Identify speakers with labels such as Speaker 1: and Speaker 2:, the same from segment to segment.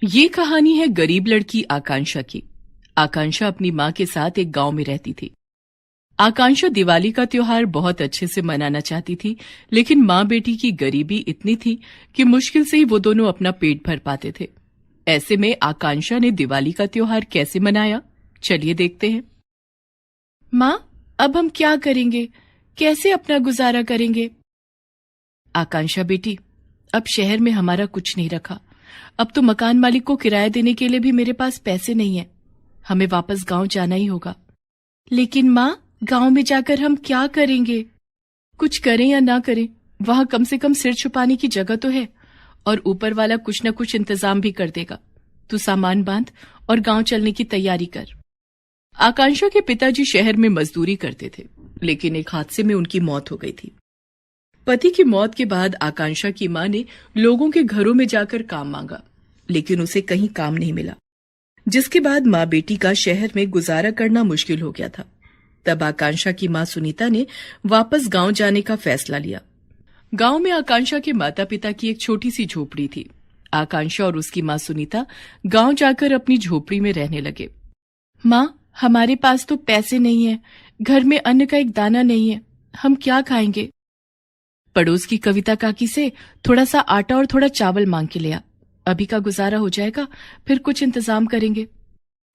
Speaker 1: ये कहानी है गरीब लड़की आकांक्षा की। आकांक्षा अपनी माँ के साथ एक गांव में रहती थी। आकांक्षा दिवाली का त्योहार बहुत अच्छे से मनाना चाहती थी, लेकिन माँ बेटी की गरीबी इतनी थी कि मुश्किल से ही वो दोनों अपना पेट भर पाते थे। ऐसे में आकांक्षा ने दिवाली का त्योहार कैसे मनाया, चलिए देखते हैं। माँ, अब हम क्या करेंगे? कैसे अपना गुजारा करेंगे? आकांक्षा बेटी, अब शहर में हमारा कुछ नहीं रखा। अब तो मकान मालिक को किराया देने के लिए भी मेरे पास पैसे नहीं है। हमें वापस गांव जाना ही होगा। लेकिन माँ, गांव में जाकर हम क्या करेंगे? कुछ करें या ना करें, वहां कम से कम सिर छुपाने की जगह तो है, और ऊपर वाला कुछ न कुछ इंतजाम भी कर देगा। तू सामान बांध और गांव चलने की तैयारी कर। आकांक्षा के पिताजी शहर में मजदूरी करते थे, लेकिन एक हादसे में उनकी मौत हो गई थी। पति की मौत के बाद आकांक्षा की मां ने लोगों के घरों में जाकर काम मांगा, लेकिन उसे कहीं काम नहीं मिला, जिसके बाद मां बेटी का शहर में गुजारा करना मुश्किल हो गया था। तब आकांक्षा की मां सुनीता ने वापस गांव जाने का फैसला लिया। गांव में आकांक्षा के माता पिता की एक छोटी सी झोपड़ी थी। आकांक्षा और उसकी मां सुनीता गांव जाकर अपनी झोपड़ी में रहने लगे। मां, हमारे पास तो पैसे नहीं है, घर में अन्न का एक दाना नहीं है, हम क्या खाएंगे? पड़ोस की कविता काकी से थोड़ा सा आटा और थोड़ा चावल मांग के ले आ। अभी का गुजारा हो जाएगा, फिर कुछ इंतजाम करेंगे।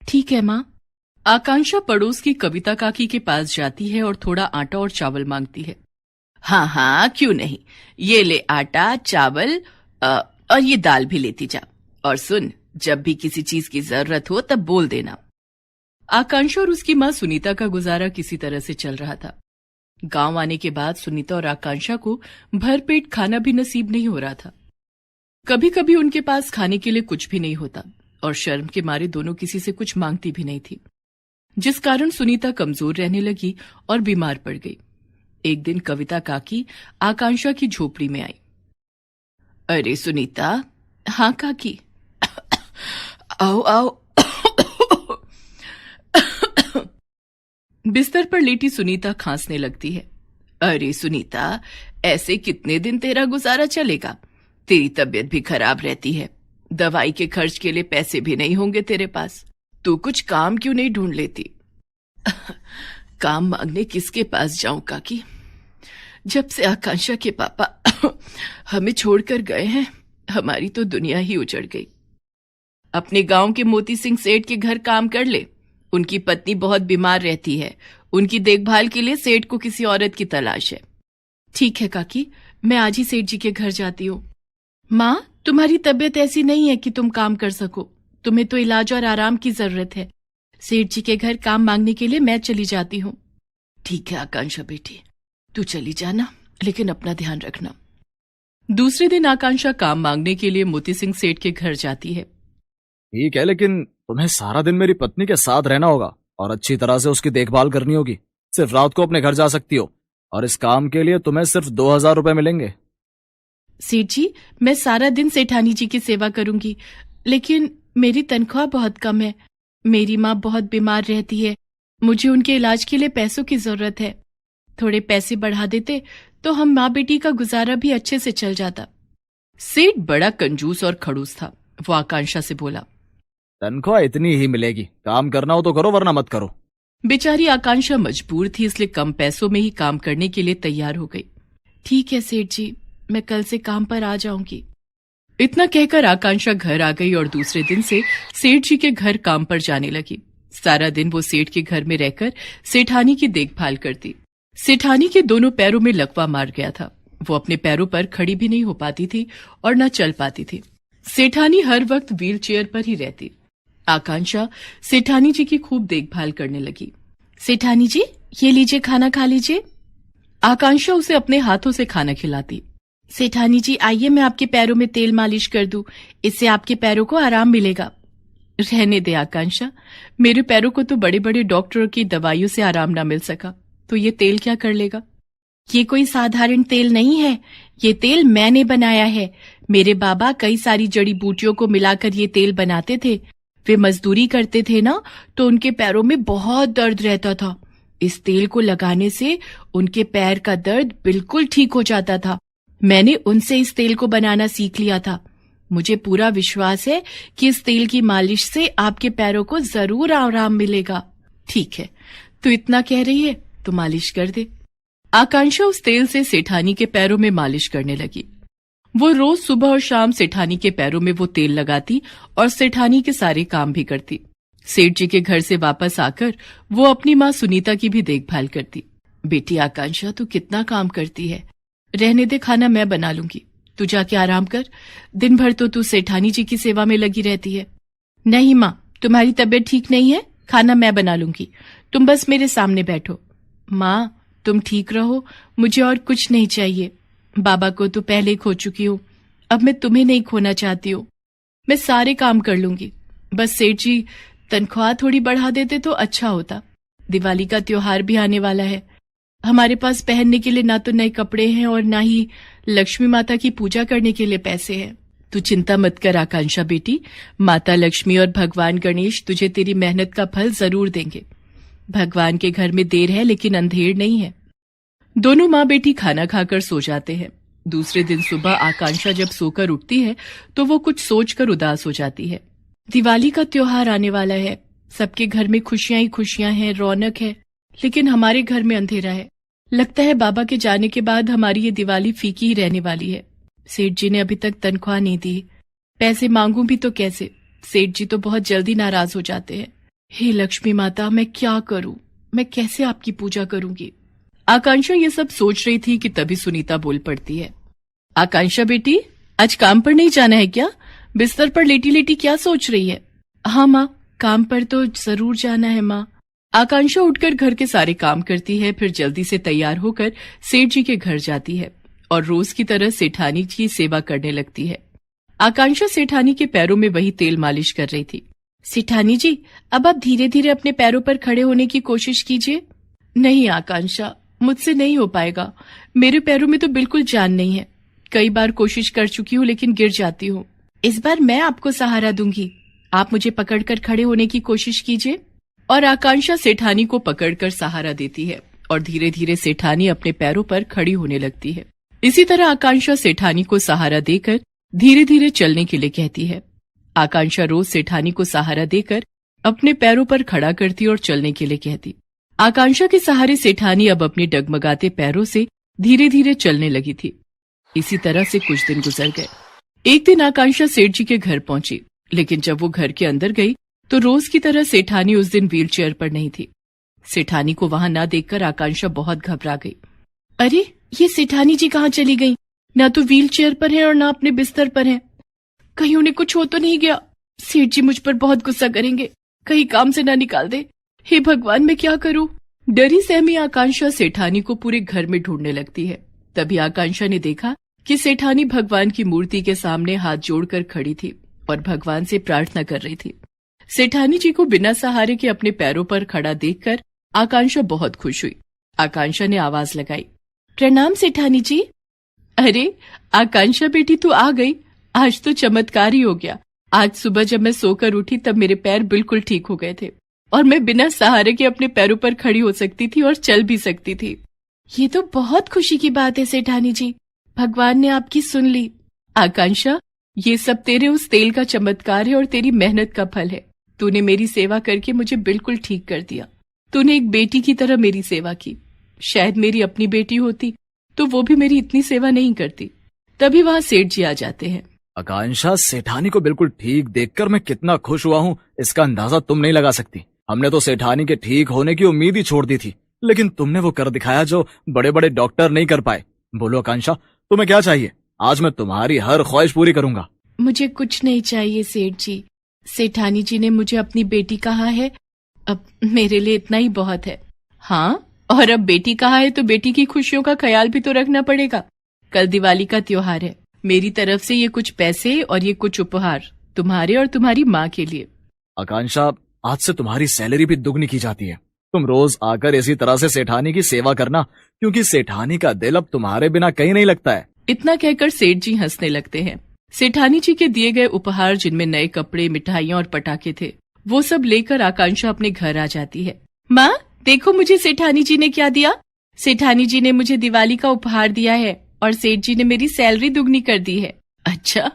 Speaker 1: ठीक है माँ। आकांक्षा पड़ोस की कविता काकी के पास जाती है और थोड़ा आटा और चावल मांगती है। हाँ हाँ, क्यों नहीं, ये ले आटा, चावल और ये दाल भी लेती जा। और सुन, जब भी किसी चीज की जरूरत हो तब बोल देना। आकांक्षा और उसकी माँ सुनीता का गुजारा किसी तरह से चल रहा था। गांव आने के बाद सुनीता और आकांक्षा को भरपेट खाना भी नसीब नहीं हो रहा था। कभी कभी उनके पास खाने के लिए कुछ भी नहीं होता, और शर्म के मारे दोनों किसी से कुछ मांगती भी नहीं थी, जिस कारण सुनीता कमजोर रहने लगी और बीमार पड़ गई। एक दिन कविता काकी आकांक्षा की झोपड़ी में आई। अरे सुनीता। हाँ काकी। आओ आओ। बिस्तर पर लेटी सुनीता खांसने लगती है। अरे सुनीता, ऐसे कितने दिन तेरा गुजारा चलेगा? तेरी तबीयत भी खराब रहती है, दवाई के खर्च के लिए पैसे भी नहीं होंगे तेरे पास। तू कुछ काम क्यों नहीं ढूंढ लेती? काम मांगने किसके पास जाऊं काकी? जब से आकांक्षा के पापा हमें छोड़कर गए हैं, हमारी तो दुनिया ही उजड़ गई। अपने गांव के मोती सिंह सेठ के घर काम कर ले। उनकी पत्नी बहुत बीमार रहती है, उनकी देखभाल के लिए सेठ को किसी औरत की तलाश है। ठीक है काकी, मैं आज ही सेठ जी के घर जाती हूँ। माँ, तुम्हारी तबीयत ऐसी नहीं है कि तुम काम कर सको, तुम्हें तो इलाज और आराम की जरूरत है। सेठ जी के घर काम मांगने के लिए मैं चली जाती हूँ। ठीक है आकांक्षा बेटी, तू चली जाना, लेकिन अपना ध्यान रखना। दूसरे दिन आकांक्षा काम मांगने के लिए मोती सिंह सेठ के घर जाती है।
Speaker 2: ठीक है, लेकिन तुम्हें सारा दिन मेरी पत्नी के साथ रहना होगा और अच्छी तरह से उसकी देखभाल करनी होगी। सिर्फ रात को अपने घर जा सकती हो, और इस काम के लिए तुम्हें सिर्फ 2000 रुपए मिलेंगे।
Speaker 1: सेठ जी, मैं सारा दिन सेठानी जी की सेवा करूंगी, लेकिन मेरी तनख्वाह बहुत कम है। मेरी माँ बहुत बीमार रहती है, मुझे उनके इलाज के लिए पैसों की जरूरत है। थोड़े पैसे बढ़ा देते तो हम माँ बेटी का गुजारा भी अच्छे से चल जाता। सेठ बड़ा कंजूस और खड़ूस था। वो आकांक्षा से बोला,
Speaker 2: तनख्वाह इतनी ही मिलेगी, काम करना हो तो करो वरना मत करो।
Speaker 1: बेचारी आकांक्षा मजबूर थी, इसलिए कम पैसों में ही काम करने के लिए तैयार हो गई। ठीक है सेठ जी, मैं कल से काम पर आ जाऊंगी। इतना कहकर आकांक्षा घर आ गई और दूसरे दिन से सेठ जी के घर काम पर जाने लगी। सारा दिन वो सेठ के घर में रहकर सेठानी की देखभाल करती। सेठानी के दोनों पैरों में लकवा मार गया था। वो अपने पैरों पर खड़ी भी नहीं हो पाती थी और न चल पाती थी। सेठानी हर वक्त व्हील चेयर पर ही रहती। आकांक्षा सेठानी जी की खूब देखभाल करने लगी। सेठानी जी, ये लीजिए, खाना खा लीजिए। आकांक्षा उसे अपने हाथों से खाना खिलाती। सेठानी जी, आइए मैं आपके पैरों में तेल मालिश कर दूं, इससे आपके पैरों को आराम मिलेगा। रहने दे आकांक्षा, मेरे पैरों को तो बड़े बड़े डॉक्टरों की दवाइयों से आराम ना मिल सका, तो ये तेल क्या कर लेगा? ये कोई साधारण तेल नहीं है, ये तेल मैंने बनाया है। मेरे बाबा कई सारी जड़ी बूटियों को मिलाकर ये तेल बनाते थे। वे मजदूरी करते थे ना, तो उनके पैरों में बहुत दर्द रहता था। इस तेल को लगाने से उनके पैर का दर्द बिल्कुल ठीक हो जाता था। मैंने उनसे इस तेल को बनाना सीख लिया था। मुझे पूरा विश्वास है कि इस तेल की मालिश से आपके पैरों को जरूर आराम मिलेगा। ठीक है, तू इतना कह रही है तो मालिश कर दे। आकांक्षा उस तेल से सेठानी के पैरों में मालिश करने लगी। वो रोज सुबह और शाम सेठानी के पैरों में वो तेल लगाती और सेठानी के सारे काम भी करती। सेठ जी के घर से वापस आकर वो अपनी माँ सुनीता की भी देखभाल करती। बेटी आकांक्षा, तू कितना काम करती है। रहने दे, खाना मैं बना लूंगी, तू जाके आराम कर। दिन भर तो तू सेठानी जी की सेवा में लगी रहती है। नहीं माँ, तुम्हारी तबीयत ठीक नहीं है, खाना मैं बना लूंगी, तुम बस मेरे सामने बैठो। माँ, तुम ठीक रहो, मुझे और कुछ नहीं चाहिए। बाबा को तो पहले ही खो चुकी हूँ, अब मैं तुम्हें नहीं खोना चाहती हूँ। मैं सारे काम कर लूंगी, बस सेठ जी तनख्वाह थोड़ी बढ़ा देते तो अच्छा होता। दिवाली का त्योहार भी आने वाला है, हमारे पास पहनने के लिए ना तो नए कपड़े हैं और ना ही लक्ष्मी माता की पूजा करने के लिए पैसे हैं। तू चिंता मत कर आकांक्षा बेटी, माता लक्ष्मी और भगवान गणेश तुझे तेरी मेहनत का फल जरूर देंगे। भगवान के घर में देर है लेकिन अंधेर नहीं है। दोनों माँ बेटी खाना खाकर सो जाते हैं। दूसरे दिन सुबह आकांक्षा जब सोकर उठती है तो वो कुछ सोचकर उदास हो जाती है। दिवाली का त्योहार आने वाला है, सबके घर में खुशियां ही खुशियां हैं, रौनक है, लेकिन हमारे घर में अंधेरा है। लगता है बाबा के जाने के बाद हमारी ये दिवाली फीकी ही रहने वाली है। सेठ जी ने अभी तक तनख्वाह नहीं दी, पैसे मांगूं भी तो कैसे। सेठ जी तो बहुत जल्दी नाराज हो जाते हैं। हे लक्ष्मी माता, मैं क्या करूं, मैं कैसे आपकी पूजा करूंगी। आकांक्षा ये सब सोच रही थी कि तभी सुनीता बोल पड़ती है। आकांक्षा बेटी, आज काम पर नहीं जाना है क्या? बिस्तर पर लेटी लेटी क्या सोच रही है? हाँ माँ, काम पर तो जरूर जाना है माँ। आकांक्षा उठकर घर के सारे काम करती है, फिर जल्दी से तैयार होकर सेठ जी के घर जाती है और रोज की तरह सेठानी की सेवा करने लगती है। आकांक्षा सेठानी के पैरों में वही तेल मालिश कर रही थी। सेठानी जी, अब आप धीरे धीरे अपने पैरों पर खड़े होने की कोशिश कीजिए। नहीं आकांक्षा, मुझसे नहीं हो पाएगा, मेरे पैरों में तो बिल्कुल जान नहीं है। कई बार कोशिश कर चुकी हूँ लेकिन गिर जाती हूँ। इस बार मैं आपको सहारा दूंगी, आप मुझे पकड़कर खड़े होने की कोशिश कीजिए। और आकांक्षा सेठानी को पकड़कर सहारा देती है और धीरे धीरे सेठानी अपने पैरों पर खड़ी होने लगती है। इसी तरह आकांक्षा सेठानी को सहारा देकर धीरे धीरे चलने के लिए कहती है। आकांक्षा रोज सेठानी को सहारा देकर अपने पैरों पर खड़ा करती और चलने के लिए कहती। आकांक्षा के सहारे सेठानी अब अपने डगमगाते पैरों से धीरे धीरे चलने लगी थी। इसी तरह से कुछ दिन गुजर गए। एक दिन आकांक्षा सेठ जी के घर पहुंची, लेकिन जब वो घर के अंदर गई तो रोज की तरह सेठानी उस दिन व्हील चेयर पर नहीं थी। सेठानी को वहां न देखकर आकांक्षा बहुत घबरा गई। अरे, ये सेठानी जी कहाँ चली गई? ना तो व्हील चेयर पर है और ना अपने बिस्तर पर है। कहीं उन्हें कुछ हो तो नहीं गया? सेठ जी मुझ पर बहुत गुस्सा करेंगे, कहीं काम से ना निकाल दे। हे भगवान, मैं क्या करूं? डरी सहमी आकांक्षा सेठानी को पूरे घर में ढूंढने लगती है। तभी आकांक्षा ने देखा कि सेठानी भगवान की मूर्ति के सामने हाथ जोड़कर खड़ी थी और भगवान से प्रार्थना कर रही थी। सेठानी जी को बिना सहारे के अपने पैरों पर खड़ा देखकर आकांक्षा बहुत खुश हुई। आकांक्षा ने आवाज लगाई, प्रणाम सेठानी जी। अरे आकांक्षा बेटी, तू आ गई, आज तो चमत्कार ही हो गया। आज सुबह जब मैं सोकर उठी तब मेरे पैर बिल्कुल ठीक हो गए थे और मैं बिना सहारे के अपने पैरों पर खड़ी हो सकती थी और चल भी सकती थी। ये तो बहुत खुशी की बात है सेठानी जी, भगवान ने आपकी सुन ली। आकांक्षा, ये सब तेरे उस तेल का चमत्कार है और तेरी मेहनत का फल है। तूने मेरी सेवा करके मुझे बिल्कुल ठीक कर दिया। तूने एक बेटी की तरह मेरी सेवा की। शायद मेरी अपनी बेटी होती तो वो भी मेरी इतनी सेवा नहीं करती। तभी वहाँ सेठ जी आ जाते हैं।
Speaker 2: आकांक्षा, सेठानी को बिल्कुल ठीक देखकर मैं कितना खुश हुआ हूँ, इसका अंदाजा तुम नहीं लगा सकती। हमने तो सेठानी के ठीक होने की उम्मीद ही छोड़ दी थी, लेकिन तुमने वो कर दिखाया जो बड़े बड़े डॉक्टर नहीं कर पाए। बोलो आकांक्षा, तुम्हें क्या चाहिए? आज मैं तुम्हारी हर ख्वाहिश पूरी करूंगा।
Speaker 1: मुझे कुछ नहीं चाहिए सेठ जी। सेठानी जी ने मुझे अपनी बेटी कहा है, अब मेरे लिए इतना ही बहुत है। हाँ, और अब बेटी कहा है तो बेटी की खुशियों का ख्याल भी तो रखना पड़ेगा। कल दिवाली का त्योहार है, मेरी तरफ से ये कुछ पैसे और ये कुछ उपहार तुम्हारे और तुम्हारी माँ के लिए।
Speaker 2: आकांक्षा, आज से तुम्हारी सैलरी भी दुगनी की जाती है। तुम रोज आकर इसी तरह से सेठानी की सेवा करना, क्योंकि सेठानी का दिल अब तुम्हारे बिना कहीं नहीं लगता है।
Speaker 1: इतना कहकर सेठ जी हंसने लगते हैं। सेठानी जी के दिए गए उपहार, जिनमें नए कपड़े, मिठाइयाँ और पटाखे थे, वो सब लेकर आकांक्षा अपने घर आ जाती है। माँ देखो, मुझे सेठानी जी ने क्या दिया। सेठानी जी ने मुझे दिवाली का उपहार दिया है और सेठ जी ने मेरी सैलरी दुगनी कर दी है। अच्छा,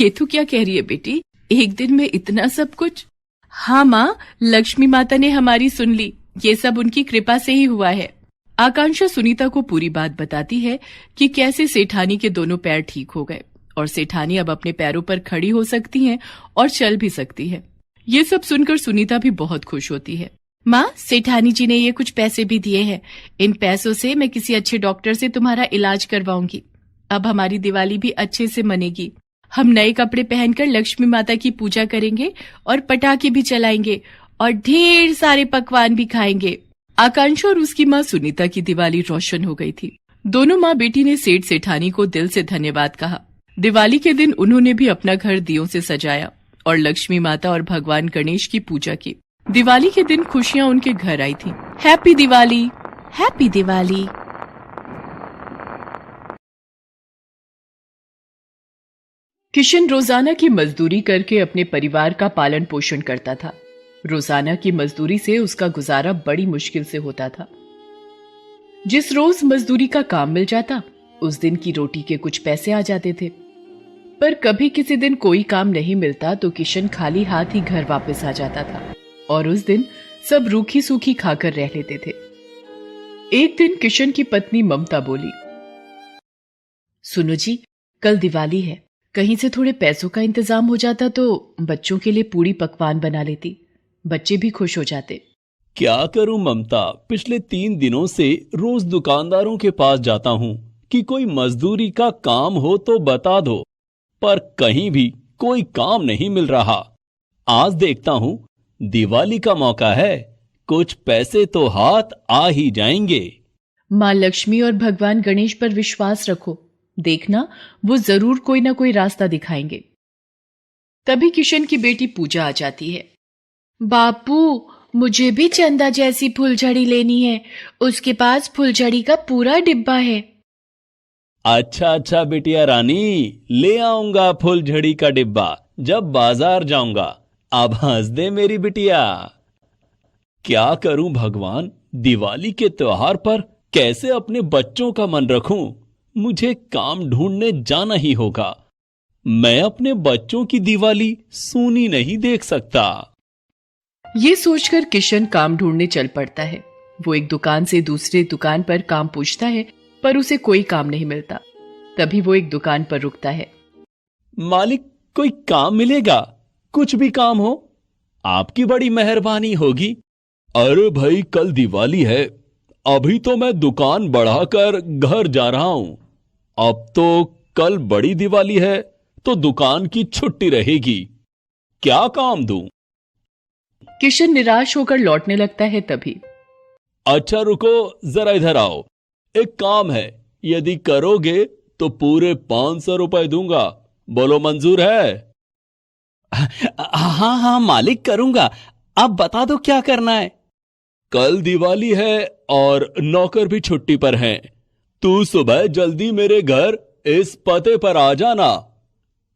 Speaker 1: ये तो क्या कह रही है बेटी, एक दिन में इतना सब कुछ? हाँ माँ, लक्ष्मी माता ने हमारी सुन ली, ये सब उनकी कृपा से ही हुआ है। आकांक्षा सुनीता को पूरी बात बताती है कि कैसे सेठानी के दोनों पैर ठीक हो गए और सेठानी अब अपने पैरों पर खड़ी हो सकती हैं और चल भी सकती है। ये सब सुनकर सुनीता भी बहुत खुश होती है। माँ, सेठानी जी ने ये कुछ पैसे भी दिए हैं, इन पैसों से मैं किसी अच्छे डॉक्टर से तुम्हारा इलाज करवाऊंगी। अब हमारी दिवाली भी अच्छे से मनेगी। हम नए कपड़े पहनकर लक्ष्मी माता की पूजा करेंगे और पटाखे भी चलाएंगे और ढेर सारे पकवान भी खाएंगे। आकांक्षा और उसकी माँ सुनीता की दिवाली रोशन हो गई थी। दोनों माँ बेटी ने सेठ सेठानी को दिल से धन्यवाद कहा। दिवाली के दिन उन्होंने भी अपना घर दियों से सजाया और लक्ष्मी माता और भगवान गणेश की पूजा की। दिवाली के दिन खुशियाँ उनके घर आई थी। Happy Diwali, happy Diwali. किशन रोजाना की मजदूरी करके अपने परिवार का पालन पोषण करता था। रोजाना की मजदूरी से उसका गुजारा बड़ी मुश्किल से होता था। जिस रोज मजदूरी का काम मिल जाता, उस दिन की रोटी के कुछ पैसे आ जाते थे। पर कभी किसी दिन कोई काम नहीं मिलता तो किशन खाली हाथ ही घर वापस आ जाता था और उस दिन सब रूखी सूखी खाकर रह लेते थे। एक दिन किशन की पत्नी ममता बोली, सुनो जी, कल दिवाली है, कहीं से थोड़े पैसों का इंतजाम हो जाता तो बच्चों के लिए पूरी पकवान बना लेती, बच्चे भी खुश हो जाते।
Speaker 3: क्या करूं ममता, पिछले 3 दिनों से रोज दुकानदारों के पास जाता हूं कि कोई मजदूरी का काम हो तो बता दो, पर कहीं भी कोई काम नहीं मिल रहा। आज देखता हूं दिवाली का मौका है, कुछ पैसे तो हाथ आ ही जाएंगे।
Speaker 1: माँ लक्ष्मी और भगवान गणेश पर विश्वास रखो, देखना वो जरूर कोई ना कोई रास्ता दिखाएंगे। तभी किशन की बेटी पूजा आ जाती है। बापू, मुझे भी चंदा जैसी फुलझड़ी लेनी है, उसके पास फुलझड़ी का पूरा डिब्बा है।
Speaker 3: अच्छा अच्छा बिटिया रानी, ले आऊंगा फुलझड़ी का डिब्बा जब बाजार जाऊंगा। अब हंस दे मेरी बिटिया। क्या करूं भगवान, दिवाली के त्योहार पर कैसे अपने बच्चों का मन रखूं? मुझे काम ढूंढने जाना ही होगा। मैं अपने बच्चों की दिवाली सूनी नहीं देख सकता।
Speaker 1: ये सोचकर किशन काम ढूंढने चल पड़ता है। वो एक दुकान से दूसरे दुकान पर काम पूछता है, पर उसे कोई काम नहीं मिलता। तभी वो एक दुकान पर रुकता है।
Speaker 3: मालिक, कोई काम मिलेगा? कुछ भी काम हो, आपकी बड़ी मेहरबानी होगी। अरे भाई, कल दिवाली है, अभी तो मैं दुकान बढ़ाकर घर जा रहा हूं। अब तो कल बड़ी दिवाली है तो दुकान की छुट्टी रहेगी। क्या काम दूं?
Speaker 1: किशन निराश होकर लौटने लगता है। तभी
Speaker 3: अच्छा रुको, जरा इधर आओ, एक काम है, यदि करोगे तो पूरे 500 रुपए दूंगा। बोलो, मंजूर है? हाँ हाँ मालिक, करूंगा। अब बता दो क्या करना है। कल दिवाली है और नौकर भी छुट्टी पर हैं। तू सुबह जल्दी मेरे घर इस पते पर आ जाना,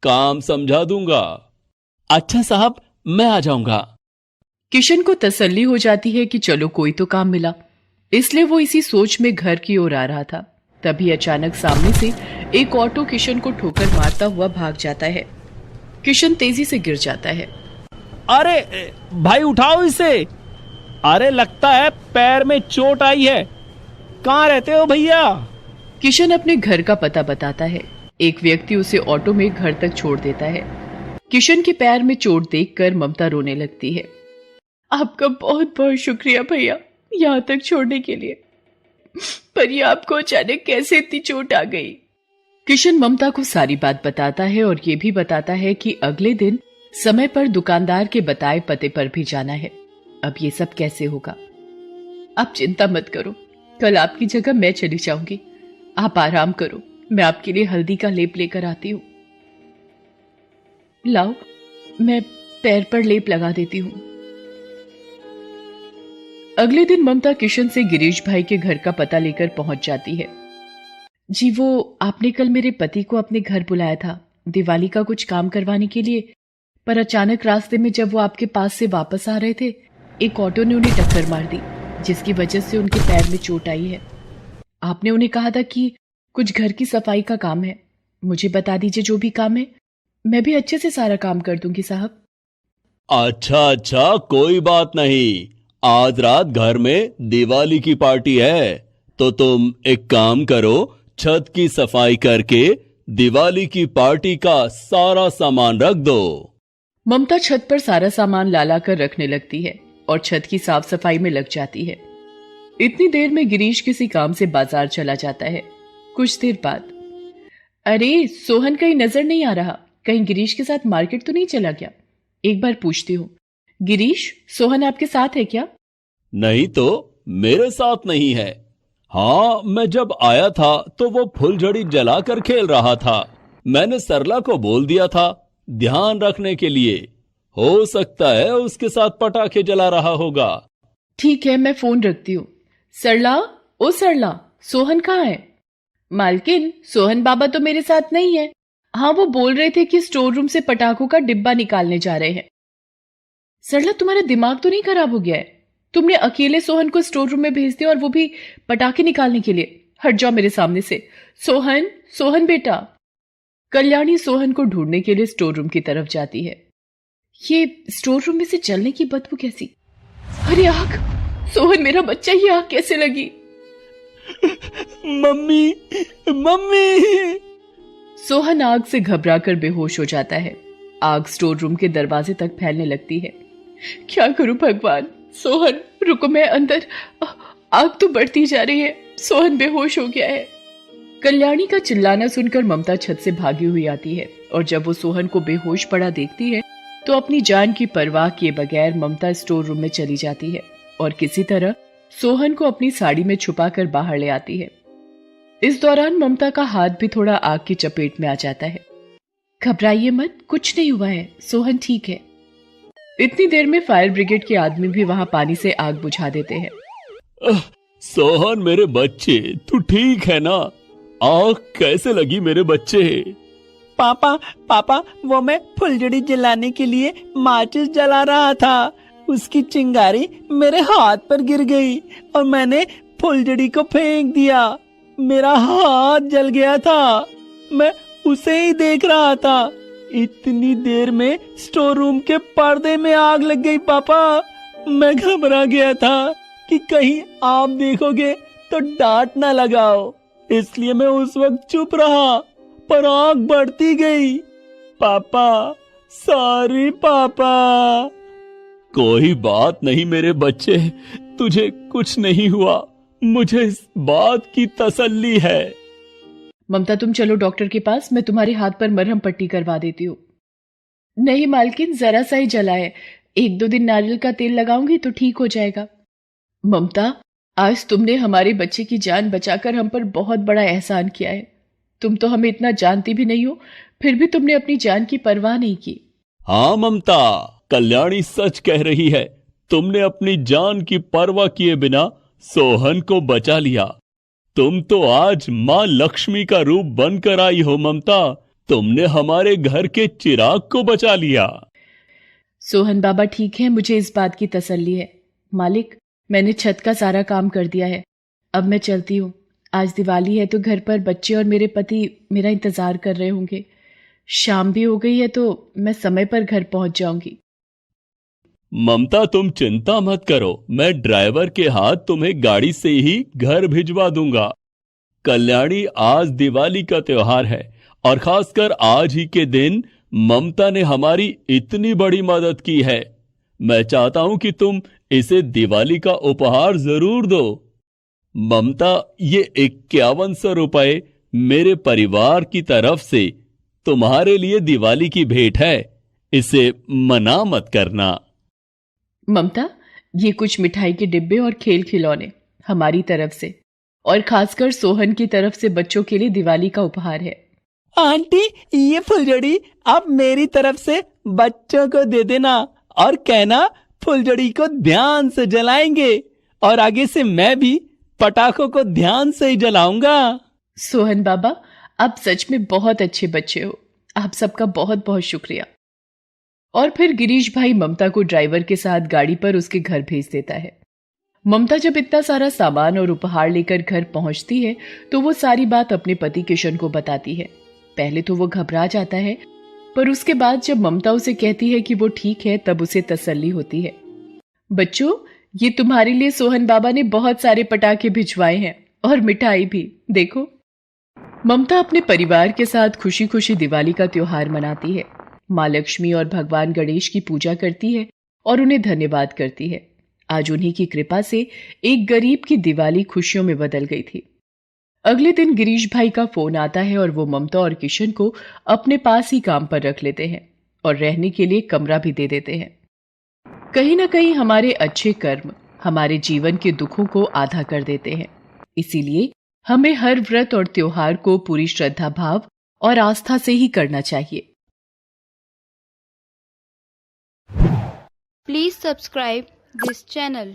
Speaker 3: काम समझा दूंगा। अच्छा साहब, मैं आ जाऊंगा।
Speaker 1: किशन को तसल्ली हो जाती है कि चलो कोई तो काम मिला, इसलिए वो इसी सोच में घर की ओर आ रहा था। तभी अचानक सामने से एक ऑटो किशन को ठोकर मारता हुआ भाग जाता है। किशन तेजी से गिर जाता है।
Speaker 3: अरे भाई, उठाओ इसे। अरे लगता है पैर में चोट आई है। कहाँ रहते हो भैया?
Speaker 1: किशन अपने घर का पता बताता है। एक व्यक्ति उसे ऑटो में घर तक छोड़ देता है। किशन के पैर में चोट देखकर ममता रोने लगती है। आपका बहुत बहुत शुक्रिया भैया, यहाँ तक छोड़ने के लिए, पर ये आपको अचानक कैसे इतनी चोट आ गई? किशन ममता को सारी बात बताता है और ये भी बताता है कि अगले दिन समय पर दुकानदार के बताए पते पर भी जाना है। अब ये सब कैसे होगा? आप चिंता मत करो, कल आपकी जगह मैं चली जाऊंगी। आप आराम करो, मैं आपके लिए हल्दी का लेप लेकर आती हूँ। लाओ, मैं पैर पर लेप लगा देती हूँ। अगले दिन ममता किशन से गिरीश भाई के घर का पता लेकर पहुंच जाती है। जी, वो आपने कल मेरे पति को अपने घर बुलाया था दिवाली का कुछ काम करवाने के लिए, पर अचानक रास्ते में जब वो आपके पास से वापस आ रहे थे, एक ऑटो ने उन्हें टक्कर मार दी, जिसकी वजह से उनके पैर में चोट आई है। आपने उन्हें कहा था कि कुछ घर की सफाई का काम है, मुझे बता दीजिए जो भी काम है, मैं भी अच्छे से सारा काम कर दूंगी साहब।
Speaker 3: अच्छा अच्छा, कोई बात नहीं। आज रात घर में दिवाली की पार्टी है, तो तुम एक काम करो, छत की सफाई करके दिवाली की पार्टी का सारा सामान रख दो।
Speaker 1: ममता छत पर सारा सामान ला ला कर रखने लगती है और छत की साफ सफाई में लग जाती है। इतनी देर में गिरीश किसी काम से बाजार चला जाता है। कुछ देर बाद, अरे सोहन कहीं नजर नहीं आ रहा, कहीं गिरीश के साथ मार्केट तो नहीं चला गया? एक बार पूछती हूँ। गिरीश, सोहन आपके साथ है क्या?
Speaker 3: नहीं तो मेरे साथ नहीं है। हाँ, मैं जब आया था तो वो फुलझड़ी जलाकर खेल रहा था। मैंने सरला को बोल दिया था ध्यान रखने के लिए। हो सकता है उसके साथ पटाखे जला रहा होगा।
Speaker 1: ठीक है, मैं फोन रखती हूँ। सरला, ओ सरला, सोहन कहाँ है? मालकिन, सोहन बाबा तो मेरे साथ नहीं है। हाँ, वो बोल रहे थे कि स्टोर रूम से पटाखों का डिब्बा निकालने जा रहे हैं। सरला, तुम्हारा दिमाग तो नहीं खराब हो गया है? तुमने अकेले सोहन को स्टोर रूम में भेज दिया और वो भी पटाखे निकालने के लिए? हट जाओ मेरे सामने से। सोहन, सोहन बेटा। कल्याणी सोहन को ढूंढने के लिए स्टोर रूम की तरफ जाती है। ये स्टोर रूम में से जलने की बदबू कैसी? अरे आग! सोहन मेरा बच्चा, ये आग कैसे लगी?
Speaker 3: Mummy, mummy!
Speaker 1: सोहन आग से घबराकर बेहोश हो जाता है। आग स्टोर रूम के दरवाजे तक फैलने लगती है। क्या करूं भगवान? सोहन, रुको, मैं अंदर। आग तो बढ़ती जा रही है। सोहन बेहोश हो गया है। कल्याणी का चिल्लाना सुनकर ममता छत से भागी हुई आती है और जब वो सोहन को बेहोश पड़ा देखती है तो अपनी जान की परवाह किए बगैर ममता स्टोर रूम में चली जाती है और किसी तरह सोहन को अपनी साड़ी में छुपाकर बाहर ले आती है। इस दौरान ममता का हाथ भी थोड़ा आग की चपेट में आ जाता है। घबराइए मत, कुछ नहीं हुआ है, सोहन ठीक है। इतनी देर में फायर ब्रिगेड के आदमी भी वहां पानी से आग बुझा देते हैं।
Speaker 3: सोहन मेरे बच्चे, तू ठीक है ना? आग कैसे लगी मेरे बच्चे?
Speaker 4: पापा, पापा, वो मैं फुलझड़ी जलाने के लिए माचिस जला रहा था। उसकी चिंगारी मेरे हाथ पर गिर गई और मैंने फुलझड़ी को फेंक दिया। मेरा हाथ जल गया था। मैं उसे ही देख रहा था। इतनी देर में स्टोर रूम के पर्दे में आग लग गई पापा। मैं घबरा गया था कि कहीं आप देखोगे तो डांट ना लगाओ, इसलिए मैं उस वक्त चुप रहा, पर आग बढ़ती गई। पापा, सॉरी पापा।
Speaker 3: कोई बात नहीं मेरे बच्चे, तुझे कुछ नहीं हुआ। मुझे इस बात की तसल्ली है।
Speaker 1: ममता, तुम चलो डॉक्टर के पास, मैं तुम्हारे हाथ पर मरहम पट्टी करवा देती हूँ। नहीं मालकिन, जरा सा ही जला है, 1-2 दिन नारियल का तेल लगाऊंगी तो ठीक हो जाएगा। ममता, आज तुमने हमारे बच्चे की जान बचाकर हम पर बहुत बड़ा एहसान किया है। तुम तो हमें इतना जानती भी नहीं हो, फिर भी तुमने अपनी जान की परवाह नहीं की।
Speaker 3: हाँ ममता, कल्याणी सच कह रही है। तुमने अपनी जान की परवाह किए बिना सोहन को बचा लिया। तुम तो आज माँ लक्ष्मी का रूप बनकर आई हो ममता। तुमने हमारे घर के चिराग को बचा लिया।
Speaker 1: सोहन बाबा ठीक है, मुझे इस बात की तसल्ली है। मालिक, मैंने छत का सारा काम कर दिया है, अब मैं चलती हूँ। आज दिवाली है तो घर पर बच्चे और मेरे पति मेरा इंतजार कर रहे होंगे। शाम भी हो गई है तो मैं समय पर घर पहुंच जाऊंगी।
Speaker 3: ममता, तुम चिंता मत करो, मैं ड्राइवर के हाथ तुम्हें गाड़ी से ही घर भिजवा दूंगा। कल्याणी, आज दिवाली का त्योहार है और खासकर आज ही के दिन ममता ने हमारी इतनी बड़ी मदद की है। मैं चाहता हूं कि तुम इसे दिवाली का उपहार जरूर दो। ममता, ये 5100 रुपए मेरे परिवार की तरफ से तुम्हारे लिए दिवाली की भेंट है। इसे मना मत करना।
Speaker 1: ममता, ये कुछ मिठाई के डिब्बे और खेल खिलौने हमारी तरफ से और खासकर सोहन की तरफ से बच्चों के लिए दिवाली का उपहार है।
Speaker 4: आंटी, ये फुलझड़ी आप मेरी तरफ से बच्चों को दे देना और कहना फुलझड़ी को ध्यान से जलाएंगे और आगे से मैं भी पटाखों को ध्यान से ही जलाऊंगा।
Speaker 1: सोहन बाबा, आप सच में बहुत अच्छे बच्चे हो। आप सबका बहुत बहुत शुक्रिया। और फिर गिरीश भाई ममता को ड्राइवर के साथ गाड़ी पर उसके घर भेज देता है। ममता जब इतना सारा सामान और उपहार लेकर घर पहुंचती है तो वो सारी बात अपने पति किशन को बताती है। पहले तो वो घबरा जाता है, पर उसके बाद जब ममता उसे कहती है कि वो ठीक है, तब उसे तसल्ली होती है। बच्चों, ये तुम्हारे लिए सोहन बाबा ने बहुत सारे पटाखे भिजवाए हैं और मिठाई भी, देखो। ममता अपने परिवार के साथ खुशी खुशी दिवाली का त्योहार मनाती है। माँ लक्ष्मी और भगवान गणेश की पूजा करती है और उन्हें धन्यवाद करती है। आज उन्हीं की कृपा से एक गरीब की दिवाली खुशियों में बदल गई थी। अगले दिन गिरीश भाई का फोन आता है और वो ममता और किशन को अपने पास ही काम पर रख लेते हैं और रहने के लिए कमरा भी दे देते हैं। कहीं ना कहीं हमारे अच्छे कर्म हमारे जीवन के दुखों को आधा कर देते हैं। इसीलिए हमें हर व्रत और त्योहार को पूरी श्रद्धा भाव और आस्था से ही करना चाहिए।
Speaker 5: Please subscribe this channel.